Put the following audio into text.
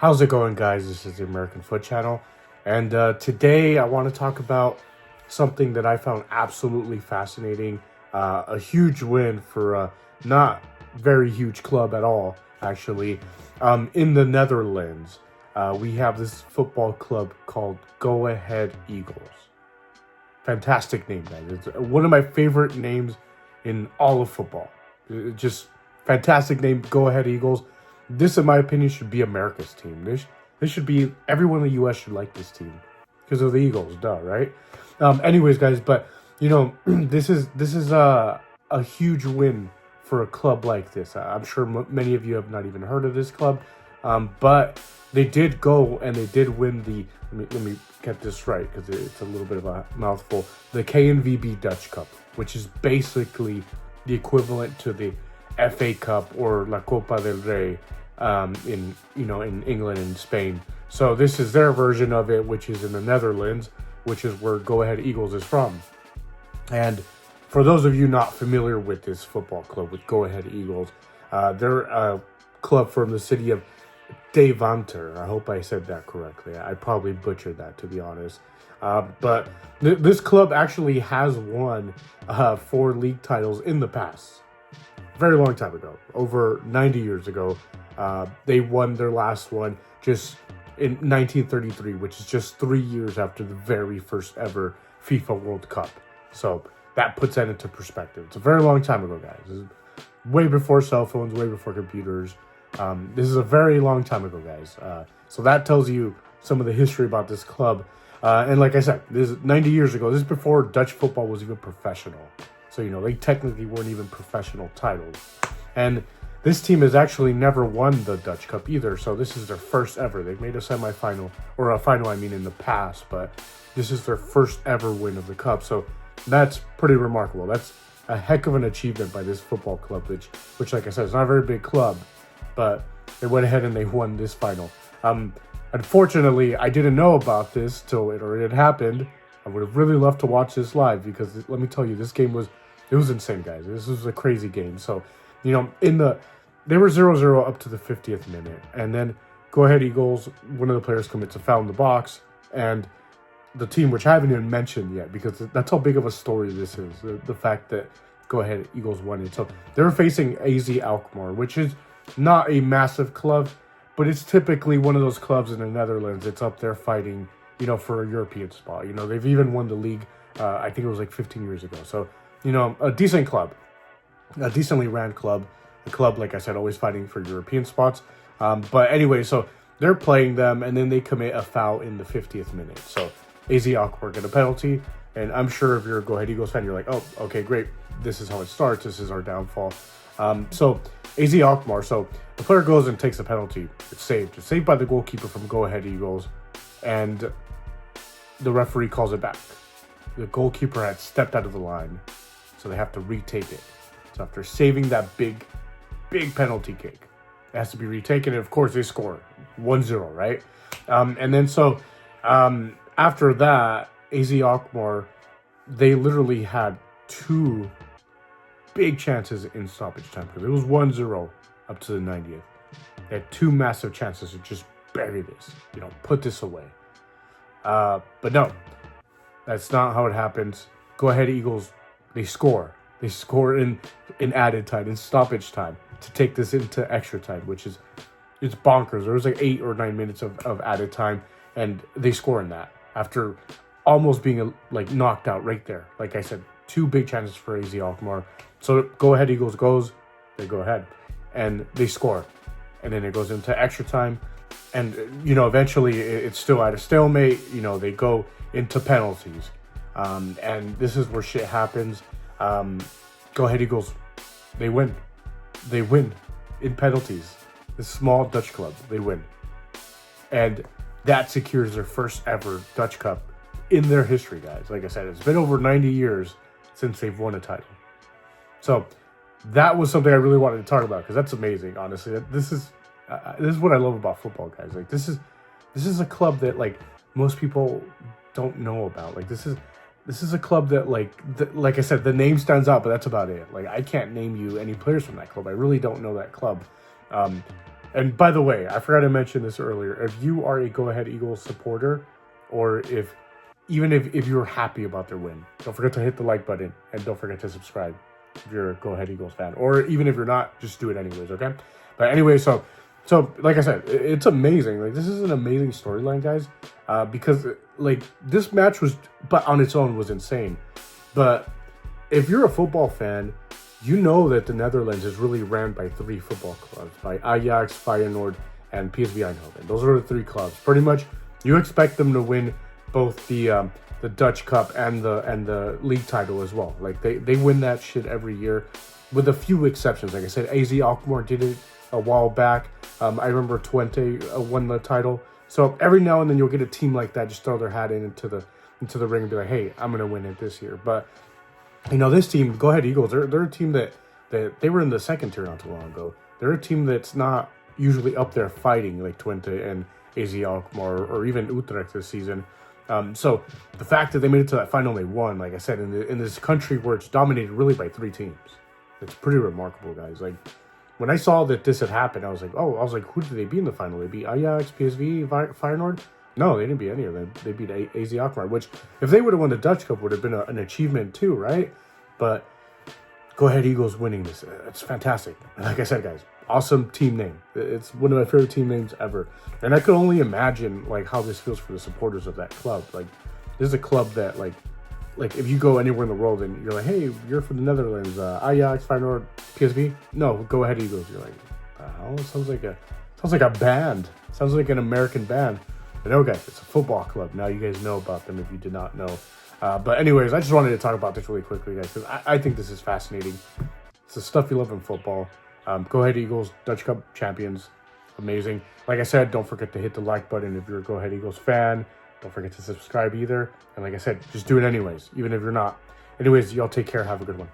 How's it going, guys? This is the American Foot Channel, and today I want to talk about something that I found absolutely fascinating. A huge win for a not very huge club at all, actually. In the Netherlands, we have this football club called Go Ahead Eagles. Fantastic name, guys. It's one of my favorite names in all of football. Just fantastic name, Go Ahead Eagles. This, in my opinion, should be America's team. This should be, everyone in the U.S. should like this team because of the Eagles, duh, right? Anyways, guys, but you know, this is a huge win for a club like this. I'm sure many of you have not even heard of this club, but they did go and they did win the. Let me get this right because it's a little bit of a mouthful. The KNVB Dutch Cup, which is basically the equivalent to the FA Cup or La Copa del Rey in England and Spain. So this is their version of it, which is in the Netherlands, which is where Go Ahead Eagles is from. And for those of you not familiar with this football club, with Go Ahead Eagles, they're a club from the city of Deventer. I hope I said that correctly. I probably butchered that, to be honest. But this club actually has won 4 league titles in the past. Very long time ago, over 90 years ago. They won their last one just in 1933, which is just 3 years after the very first ever FIFA World Cup. So that puts that into perspective. It's a very long time ago, guys. This is way before cell phones, way before computers. This is a very long time ago, guys. So that tells you some of the history about this club. And like I said, this is 90 years ago. This is before Dutch football was even professional. So, you know, they technically weren't even professional titles. And this team has actually never won the Dutch Cup either. So this is their first ever. They've made a semifinal, or a final, I mean, in the past. But this is their first ever win of the Cup. So that's pretty remarkable. That's a heck of an achievement by this football club, which like I said, is not a very big club. But they went ahead and they won this final. Unfortunately, I didn't know about this till it already had happened. I would have really loved to watch this live because let me tell you, this game was insane, guys. This was a crazy game. So, you know, they were 0-0 up to the 50th minute. And then Go Ahead Eagles, one of the players commits a foul in the box. And the team, which I haven't even mentioned yet because that's how big of a story this is, the fact that Go Ahead Eagles won it. So they were facing AZ Alkmaar, which is not a massive club, but it's typically one of those clubs in the Netherlands. It's up there fighting, you know, for a European spot. You know, they've even won the league, I think it was like 15 years ago. So, you know, a decent club, a decently ran club, a club, like I said, always fighting for European spots. But anyway, so they're playing them, and then they commit a foul in the 50th minute. So AZ Alkmaar get a penalty, and I'm sure if you're a Go Ahead Eagles fan, you're like, oh, okay, great. This is how it starts. This is our downfall. So AZ Alkmaar, so the player goes and takes a penalty. It's saved. It's saved by the goalkeeper from Go Ahead Eagles, and the referee calls it back. The goalkeeper had stepped out of the line, so they have to retake it. So after saving that big penalty kick, it has to be retaken, and of course they score 1-0, right? And then so after that, AZ Alkmaar, they literally had 2 big chances in stoppage time because it was 1-0 up to the 90th. They had 2 massive chances to just bury this, you know, put this away. But no, that's not how it happens. Go Ahead Eagles, they score. They score in added time, in stoppage time, to take this into extra time, which is, it's bonkers. There was like 8 or 9 minutes of added time, and they score in that after almost being like knocked out right there. Like I said, 2 big chances for AZ Alkmaar. So Go Ahead Eagles they go ahead, and they score. And then it goes into extra time. And, you know, eventually it's still at a stalemate. You know, they go into penalties. And this is where shit happens. Go Ahead Eagles, they win. They win in penalties. This small Dutch club, they win. And that secures their first ever Dutch Cup in their history, guys. Like I said, it's been over 90 years since they've won a title. So that was something I really wanted to talk about because that's amazing, honestly. This is what I love about football, guys. Like this is a club that like most people don't know about. Like this is a club that like I said, the name stands out, but that's about it. Like I can't name you any players from that club. I really don't know that club. And by the way, I forgot to mention this earlier. If you are a Go Ahead Eagles supporter, or even if you're happy about their win, don't forget to hit the like button and don't forget to subscribe if you're a Go Ahead Eagles fan. Or even if you're not, just do it anyways, okay? But anyway, so like I said, it's amazing. Like, this is an amazing storyline, guys, because like this match but on its own was insane. But if you're a football fan, you know that the Netherlands is really ran by 3 football clubs, by Ajax, Feyenoord, and PSV Eindhoven. Those are the 3 clubs. Pretty much, you expect them to win both the Dutch Cup and the league title as well. Like, they win that shit every year, with a few exceptions. Like I said, AZ Alkmaar did it a while back. I remember Twente won the title. So every now and then you'll get a team like that just throw their hat into the ring and be like, hey, I'm gonna win it this year. But you know, this team, Go Ahead Eagles, they're a team that they were in the 2nd tier not too long ago. They're a team that's not usually up there fighting like Twente and AZ Alkmaar or even Utrecht this season. So the fact that they made it to that final, they won, like I said, in this country where it's dominated really by 3 teams, it's pretty remarkable, guys. Like, when I saw that this had happened, I was like, who did they beat in the final? They beat Ajax, PSV, Feyenoord? No, they didn't beat any of them. They beat AZ Alkmaar, which, if they would have won the Dutch Cup, would have been an achievement too, right? But Go Ahead Eagles winning this, it's fantastic. Like I said, guys, awesome team name. It's one of my favorite team names ever. And I could only imagine, like, how this feels for the supporters of that club. Like, this is a club that, like if you go anywhere in the world and you're like, hey, you're from the Netherlands, Ajax, Feyenoord, PSV? No, Go Ahead Eagles. You're like, oh, it sounds like a band. Sounds like an American band. But no, guys, it's a football club. Now you guys know about them if you did not know. But anyways, I just wanted to talk about this really quickly, guys, because I think this is fascinating. It's the stuff you love in football. Go Ahead Eagles, Dutch Cup champions. Amazing. Like I said, don't forget to hit the like button if you're a Go Ahead Eagles fan. Don't forget to subscribe either. And like I said, just do it anyways, even if you're not. Anyways, y'all take care. Have a good one.